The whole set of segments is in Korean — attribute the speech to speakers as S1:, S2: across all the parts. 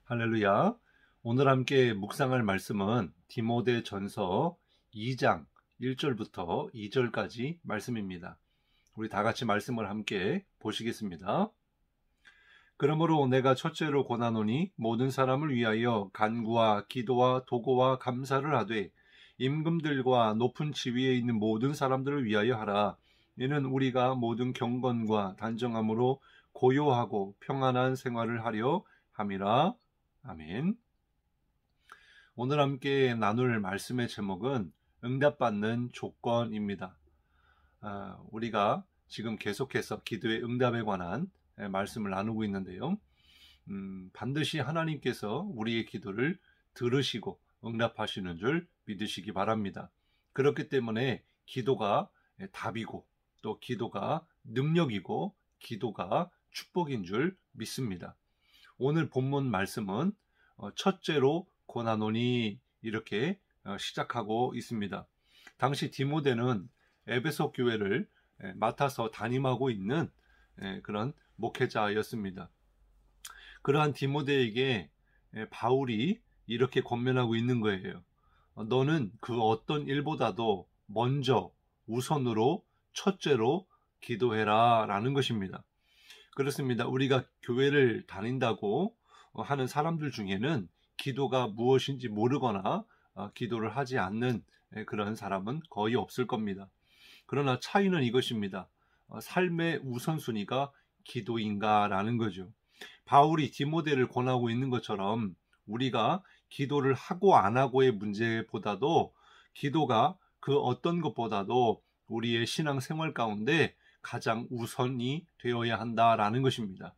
S1: 할렐루야. 오늘 함께 묵상할 말씀은 디모데전서 2장 1절부터 2절까지 말씀입니다. 우리 다 같이 말씀을 함께 보시겠습니다. 그러므로 내가 첫째로 권하노니 모든 사람을 위하여 간구와 기도와 도고와 감사를 하되 임금들과 높은 지위에 있는 모든 사람들을 위하여 하라. 이는 우리가 모든 경건과 단정함으로 고요하고 평안한 생활을 하려 함이라. 아멘. 오늘 함께 나눌 말씀의 제목은 응답받는 조건입니다. 우리가 지금 계속해서 기도의 응답에 관한 말씀을 나누고 있는데요. 반드시 하나님께서 우리의 기도를 들으시고 응답하시는 줄 믿으시기 바랍니다. 그렇기 때문에 기도가 답이고 또 기도가 능력이고 기도가 축복인 줄 믿습니다. 오늘 본문 말씀은 첫째로 권하노니 이렇게 시작하고 있습니다. 당시 디모데는 에베소 교회를 맡아서 담임하고 있는 그런 목회자였습니다. 그러한 디모데에게 바울이 이렇게 권면하고 있는 거예요. 너는 그 어떤 일보다도 먼저 우선으로 첫째로 기도해라 라는 것입니다. 그렇습니다. 우리가 교회를 다닌다고 하는 사람들 중에는 기도가 무엇인지 모르거나 기도를 하지 않는 그런 사람은 거의 없을 겁니다. 그러나 차이는 이것입니다. 삶의 우선순위가 기도인가라는 거죠. 바울이 디모데를 권하고 있는 것처럼 우리가 기도를 하고 안 하고의 문제보다도 기도가 그 어떤 것보다도 우리의 신앙생활 가운데 가장 우선이 되어야 한다라는 것입니다.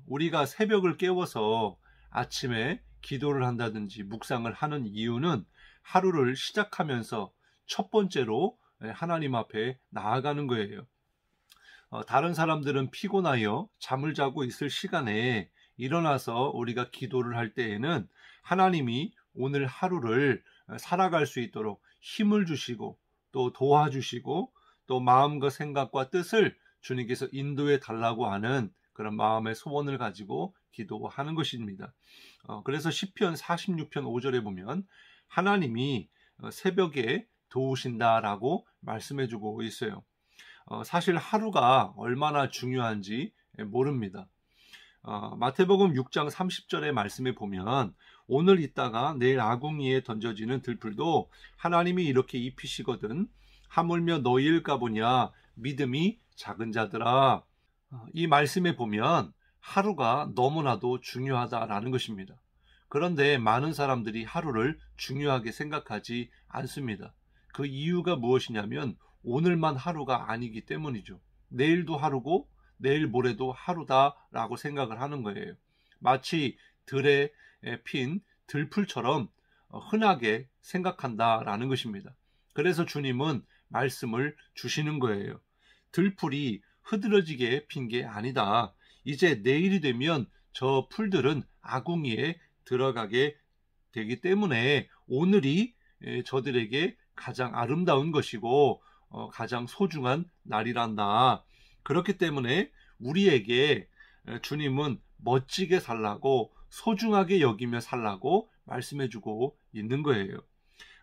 S1: 우리가 새벽을 깨워서 아침에 기도를 한다든지 묵상을 하는 이유는 하루를 시작하면서 첫 번째로 하나님 앞에 나아가는 거예요. 다른 사람들은 피곤하여 잠을 자고 있을 시간에 일어나서 우리가 기도를 할 때에는 하나님이 오늘 하루를 살아갈 수 있도록 힘을 주시고 또 도와주시고 또 마음과 생각과 뜻을 주님께서 인도해 달라고 하는 그런 마음의 소원을 가지고 기도하는 것입니다. 그래서 시편 46편 5절에 보면 하나님이 새벽에 도우신다라고 말씀해주고 있어요. 사실 하루가 얼마나 중요한지 모릅니다. 마태복음 6장 30절의 말씀에 보면 오늘 있다가 내일 아궁이에 던져지는 들풀도 하나님이 이렇게 입히시거든 하물며 너희일까 보냐 믿음이 작은 자들아. 이 말씀에 보면 하루가 너무나도 중요하다라는 것입니다. 그런데 많은 사람들이 하루를 중요하게 생각하지 않습니다. 그 이유가 무엇이냐면 오늘만 하루가 아니기 때문이죠. 내일도 하루고 내일 모레도 하루다라고 생각을 하는 거예요. 마치 들에 핀 들풀처럼 흔하게 생각한다라는 것입니다. 그래서 주님은 말씀을 주시는 거예요. 들풀이 흐드러지게 핀 게 아니다. 이제 내일이 되면 저 풀들은 아궁이에 들어가게 되기 때문에 오늘이 저들에게 가장 아름다운 것이고 가장 소중한 날이란다. 그렇기 때문에 우리에게 주님은 멋지게 살라고 소중하게 여기며 살라고 말씀해주고 있는 거예요.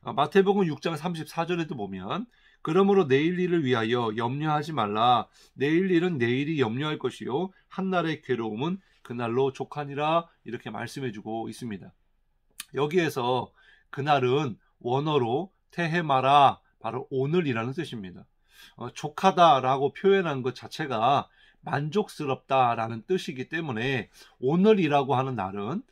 S1: 마태복음 6장 34절에도 보면 그러므로 내일 일을 위하여 염려하지 말라. 내일 일은 내일이 염려할 것이요 한날의 괴로움은 그날로 족하니라 이렇게 말씀해주고 있습니다. 여기에서 그날은 원어로 테헤마라 바로 오늘이라는 뜻입니다. 족하다라고 표현한 것 자체가 만족스럽다라는 뜻이기 때문에 오늘이라고 하는 날은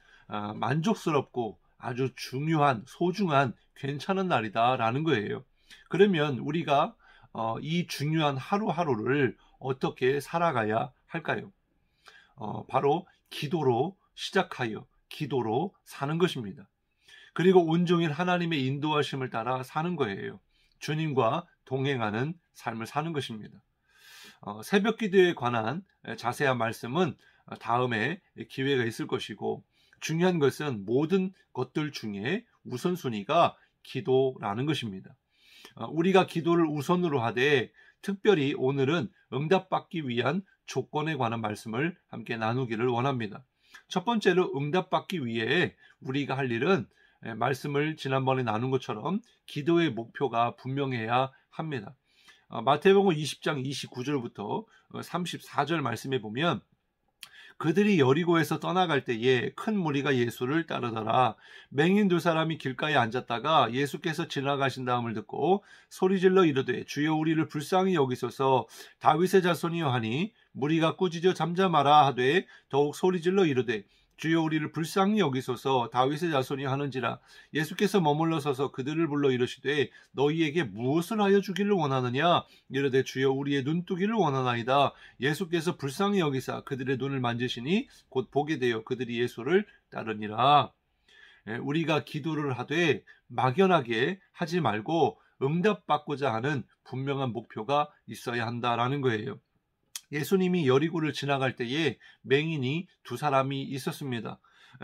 S1: 만족스럽고 아주 중요한 소중한 괜찮은 날이다라는 거예요. 그러면 우리가 이 중요한 하루하루를 어떻게 살아가야 할까요? 바로 기도로 시작하여 기도로 사는 것입니다. 그리고 온종일 하나님의 인도하심을 따라 사는 거예요. 주님과 동행하는 삶을 사는 것입니다. 새벽 기도에 관한 자세한 말씀은 다음에 기회가 있을 것이고 중요한 것은 모든 것들 중에 우선순위가 기도라는 것입니다. 우리가 기도를 우선으로 하되 특별히 오늘은 응답받기 위한 조건에 관한 말씀을 함께 나누기를 원합니다. 첫 번째로 응답받기 위해 우리가 할 일은 말씀을 지난번에 나눈 것처럼 기도의 목표가 분명해야 합니다. 마태복음 20장 29절부터 34절 말씀에 보면 그들이 여리고에서 떠나갈 때에 큰 무리가 예수를 따르더라. 맹인 두 사람이 길가에 앉았다가 예수께서 지나가신 다음을 듣고 소리질러 이르되 주여 우리를 불쌍히 여기소서 다윗의 자손이여 하니 무리가 꾸짖어 잠잠하라 하되 더욱 소리질러 이르되 주여 우리를 불쌍히 여기소서 다윗의 자손이 하는지라. 예수께서 머물러 서서 그들을 불러 이르시되 너희에게 무엇을 하여 주기를 원하느냐. 이르되 주여 우리의 눈뜨기를 원하나이다. 예수께서 불쌍히 여기사 그들의 눈을 만지시니 곧 보게 되어 그들이 예수를 따르니라. 우리가 기도를 하되 막연하게 하지 말고 응답받고자 하는 분명한 목표가 있어야 한다라는 거예요. 예수님이 여리고를 지나갈 때에 맹인이 두 사람이 있었습니다.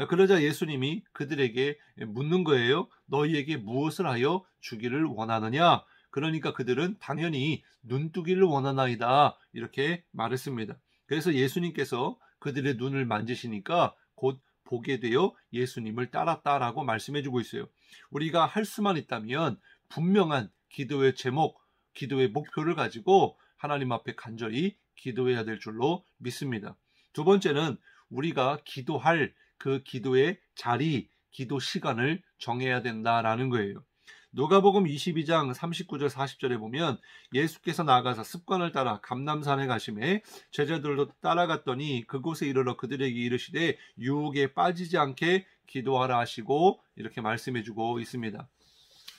S1: 그러자 예수님이 그들에게 묻는 거예요. 너희에게 무엇을 하여 주기를 원하느냐? 그러니까 그들은 당연히 눈뜨기를 원하나이다 이렇게 말했습니다. 그래서 예수님께서 그들의 눈을 만지시니까 곧 보게 되어 예수님을 따랐다라고 말씀해주고 있어요. 우리가 할 수만 있다면 분명한 기도의 제목, 기도의 목표를 가지고 하나님 앞에 간절히 기도해야 될 줄로 믿습니다. 두 번째는 우리가 기도할 그 기도의 자리, 기도 시간을 정해야 된다라는 거예요. 누가복음 22장 39절 40절에 보면 예수께서 나가서 습관을 따라 감람산에 가심에 제자들도 따라갔더니 그곳에 이르러 그들에게 이르시되 유혹에 빠지지 않게 기도하라 하시고 이렇게 말씀해주고 있습니다.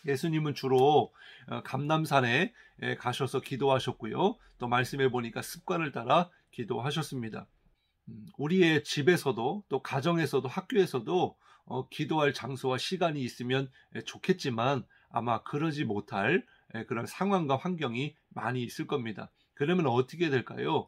S1: 예수님은 주로 감람산에 가셔서 기도하셨고요. 또 말씀해 보니까 습관을 따라 기도하셨습니다. 우리의 집에서도 또 가정에서도 학교에서도 기도할 장소와 시간이 있으면 좋겠지만 아마 그러지 못할 그런 상황과 환경이 많이 있을 겁니다. 그러면 어떻게 될까요?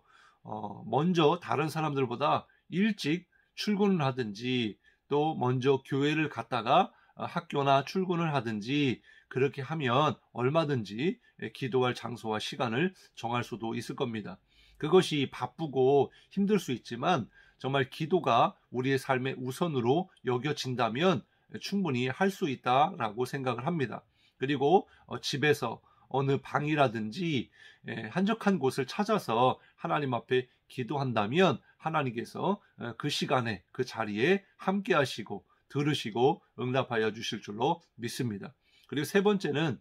S1: 먼저 다른 사람들보다 일찍 출근을 하든지 또 먼저 교회를 갔다가 학교나 출근을 하든지 그렇게 하면 얼마든지 기도할 장소와 시간을 정할 수도 있을 겁니다. 그것이 바쁘고 힘들 수 있지만 정말 기도가 우리의 삶의 우선으로 여겨진다면 충분히 할 수 있다라고 생각을 합니다. 그리고 집에서 어느 방이라든지 한적한 곳을 찾아서 하나님 앞에 기도한다면 하나님께서 그 시간에 그 자리에 함께 하시고 들으시고 응답하여 주실 줄로 믿습니다. 그리고 세 번째는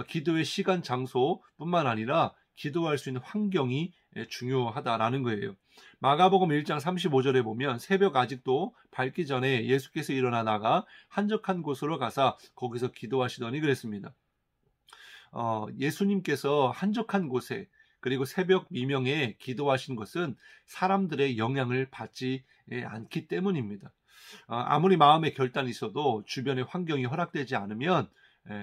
S1: 기도의 시간, 장소뿐만 아니라 기도할 수 있는 환경이 중요하다라는 거예요. 마가복음 1장 35절에 보면 새벽 아직도 밝기 전에 예수께서 일어나 나가 한적한 곳으로 가사 거기서 기도하시더니 그랬습니다. 예수님께서 한적한 곳에 그리고 새벽 미명에 기도하신 것은 사람들의 영향을 받지 않기 때문입니다. 아무리 마음의 결단이 있어도 주변의 환경이 허락되지 않으면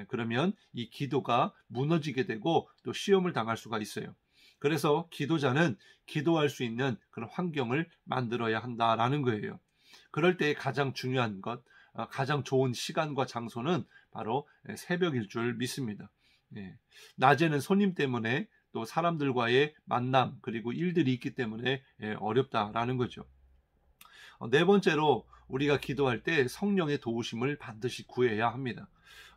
S1: 그러면 이 기도가 무너지게 되고 또 시험을 당할 수가 있어요. 그래서 기도자는 기도할 수 있는 그런 환경을 만들어야 한다라는 거예요. 그럴 때 가장 중요한 것, 가장 좋은 시간과 장소는 바로 새벽일 줄 믿습니다. 낮에는 손님 때문에 또 사람들과의 만남 그리고 일들이 있기 때문에 어렵다라는 거죠. 네 번째로 우리가 기도할 때 성령의 도우심을 반드시 구해야 합니다.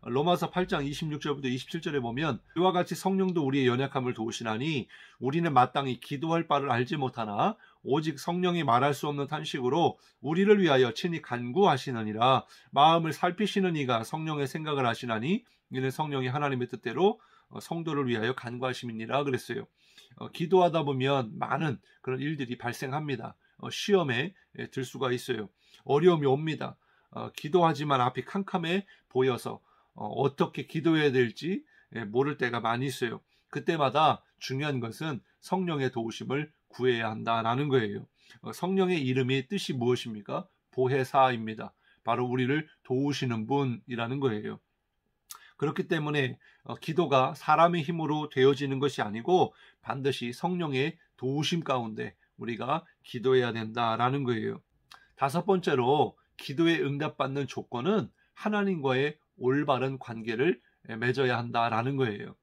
S1: 로마서 8장 26절부터 27절에 보면 이와 같이 성령도 우리의 연약함을 도우시나니 우리는 마땅히 기도할 바를 알지 못하나 오직 성령이 말할 수 없는 탄식으로 우리를 위하여 친히 간구하시느니라. 마음을 살피시는 이가 성령의 생각을 하시나니 이는 성령이 하나님의 뜻대로 성도를 위하여 간구하심이니라 그랬어요. 기도하다 보면 많은 그런 일들이 발생합니다. 시험에 들 수가 있어요. 어려움이 옵니다. 기도하지만 앞이 캄캄해 보여서 어떻게 기도해야 될지 모를 때가 많이 있어요. 그때마다 중요한 것은 성령의 도우심을 구해야 한다라는 거예요. 성령의 이름의 뜻이 무엇입니까? 보혜사입니다. 바로 우리를 도우시는 분이라는 거예요. 그렇기 때문에 기도가 사람의 힘으로 되어지는 것이 아니고 반드시 성령의 도우심 가운데 우리가 기도해야 된다라는 거예요. 다섯 번째로 기도에 응답받는 조건은 하나님과의 올바른 관계를 맺어야 한다라는 거예요.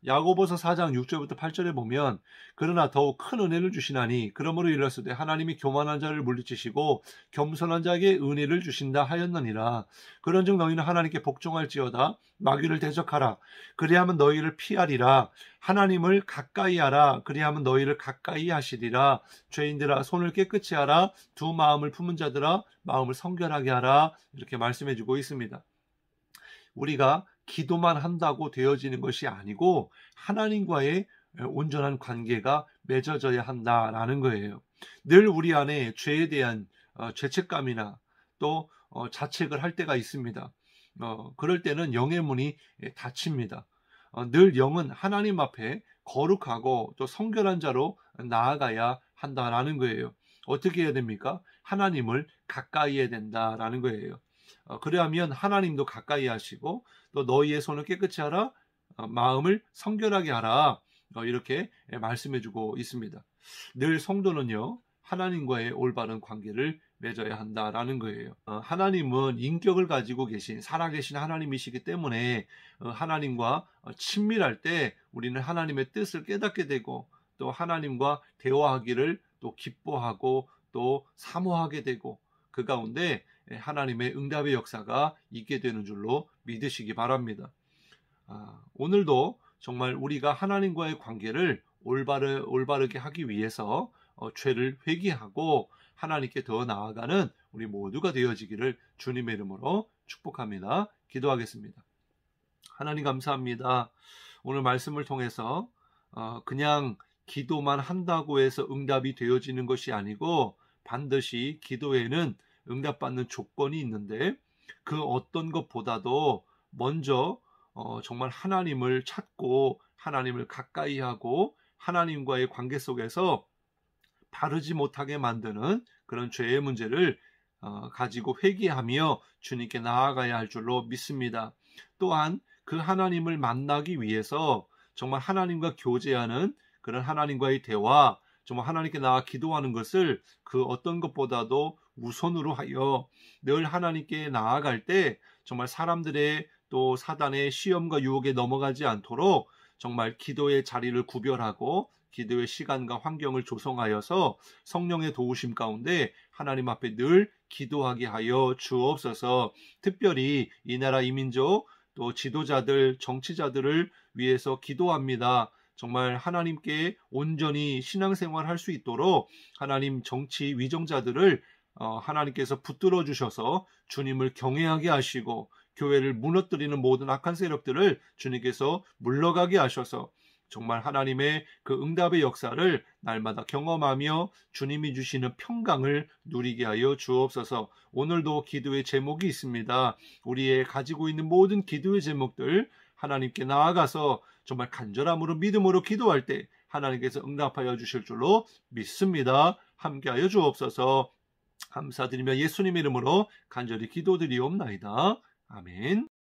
S1: 야고보서 4장 6절부터 8절에 보면 그러나 더욱 큰 은혜를 주시나니 그러므로 일렀으되 하나님이 교만한 자를 물리치시고 겸손한 자에게 은혜를 주신다 하였느니라. 그런즉 너희는 하나님께 복종할지어다 마귀를 대적하라 그리하면 너희를 피하리라. 하나님을 가까이 하라 그리하면 너희를 가까이 하시리라. 죄인들아 손을 깨끗이 하라 두 마음을 품은 자들아 마음을 성결하게 하라. 이렇게 말씀해 주고 있습니다. 우리가 기도만 한다고 되어지는 것이 아니고 하나님과의 온전한 관계가 맺어져야 한다라는 거예요. 늘 우리 안에 죄에 대한 죄책감이나 또 자책을 할 때가 있습니다. 그럴 때는 영의 문이 닫힙니다. 늘 영은 하나님 앞에 거룩하고 또 성결한 자로 나아가야 한다라는 거예요. 어떻게 해야 됩니까? 하나님을 가까이 해야 된다라는 거예요. 그러하면 하나님도 가까이 하시고 또 너희의 손을 깨끗이 하라 마음을 성결하게 하라 이렇게 말씀해 주고 있습니다. 늘 성도는요 하나님과의 올바른 관계를 맺어야 한다라는 거예요. 하나님은 인격을 가지고 계신 살아계신 하나님이시기 때문에 하나님과 친밀할 때 우리는 하나님의 뜻을 깨닫게 되고 또 하나님과 대화하기를 또 기뻐하고 또 사모하게 되고 그 가운데 하나님의 응답의 역사가 있게 되는 줄로 믿으시기 바랍니다. 오늘도 정말 우리가 하나님과의 관계를 올바르게 하기 위해서 죄를 회개하고 하나님께 더 나아가는 우리 모두가 되어지기를 주님의 이름으로 축복합니다. 기도하겠습니다. 하나님 감사합니다. 오늘 말씀을 통해서 그냥 기도만 한다고 해서 응답이 되어지는 것이 아니고 반드시 기도에는 응답받는 조건이 있는데 그 어떤 것보다도 먼저 정말 하나님을 찾고 하나님을 가까이 하고 하나님과의 관계 속에서 바르지 못하게 만드는 그런 죄의 문제를 가지고 회개하며 주님께 나아가야 할 줄로 믿습니다. 또한 그 하나님을 만나기 위해서 정말 하나님과 교제하는 그런 하나님과의 대화, 정말 하나님께 나아 기도하는 것을 그 어떤 것보다도 우선으로 하여 늘 하나님께 나아갈 때 정말 사람들의 또 사단의 시험과 유혹에 넘어가지 않도록 정말 기도의 자리를 구별하고 기도의 시간과 환경을 조성하여서 성령의 도우심 가운데 하나님 앞에 늘 기도하게 하여 주옵소서. 특별히 이 나라 이민족 또 지도자들 정치자들을 위해서 기도합니다. 정말 하나님께 온전히 신앙생활할 수 있도록 하나님 정치 위정자들을 하나님께서 붙들어 주셔서 주님을 경외하게 하시고 교회를 무너뜨리는 모든 악한 세력들을 주님께서 물러가게 하셔서 정말 하나님의 그 응답의 역사를 날마다 경험하며 주님이 주시는 평강을 누리게 하여 주옵소서. 오늘도 기도의 제목이 있습니다. 우리의 가지고 있는 모든 기도의 제목들 하나님께 나아가서 정말 간절함으로 믿음으로 기도할 때 하나님께서 응답하여 주실 줄로 믿습니다. 함께하여 주옵소서. 감사드리며 예수님의 이름으로 간절히 기도드리옵나이다. 아멘.